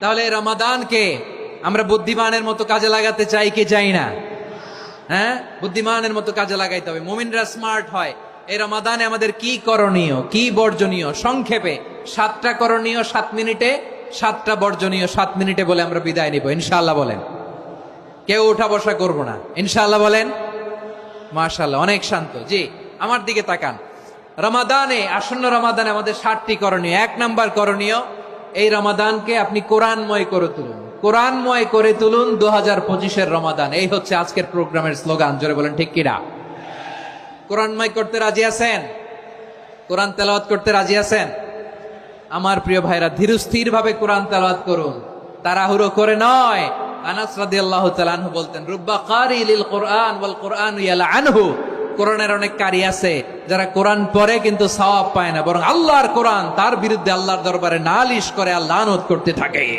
তাহলে রমাদানকে আমরা বুদ্ধিমানের মতো কাজে লাগাতে চাই কি চাই না? হ্যাঁ, বুদ্ধিমানের মতো কাজে লাগাইতে হবে। মুমিনরা স্মার্ট হয়। এই রমাদানে আমাদের কি করণীয়, কি বর্জনীয়, সংক্ষেপে 7টা করণীয় 7 মিনিটে, 7টা বর্জনীয় 7 মিনিটে বলে আমরা বিদায় নিব ইনশাআল্লাহ। বলেন, কেউ উঠা বসা করব না ইনশাআল্লাহ। বলেন মাশাআল্লাহ, অনেক শান্ত। জি, আমার দিকে তাকান। রমাদানে, আসন্ন রমাদানে আমাদের 7টি করণীয়। 1 নাম্বার করণীয়, এই রমাদানকে আপনি কোরআনময় করে তুলুন। কোরআনময় করে তুলুন 2025-এর রমাদান। এই হচ্ছে আজকের প্রোগ্রামের স্লোগান। জোরে বলেন ঠিক কিনা? কোরআনময় করতে রাজি আছেন? কোরআন তেলাওয়াত করতে রাজি আছেন? আমার প্রিয় ভাইরা, ধীরস্থির ভাবে কোরআন তেলাওয়াত করুন, তাড়াহুড়ো করে নয়। আনাস রাদিয়াল্লাহু তাআলা আনহু বলতেন, রুব্বা কারি লিল কোরআন ওয়াল কোরআন ইয়ালআনহু। কোরআনের অনেক কারি আছে যারা কোরআন পড়ে কিন্তু সওয়াব পায় না, বরং আল্লাহর কোরআন তার বিরুদ্ধে আল্লাহর দরবারে নালিশ করে আর লানত করতে থাকে।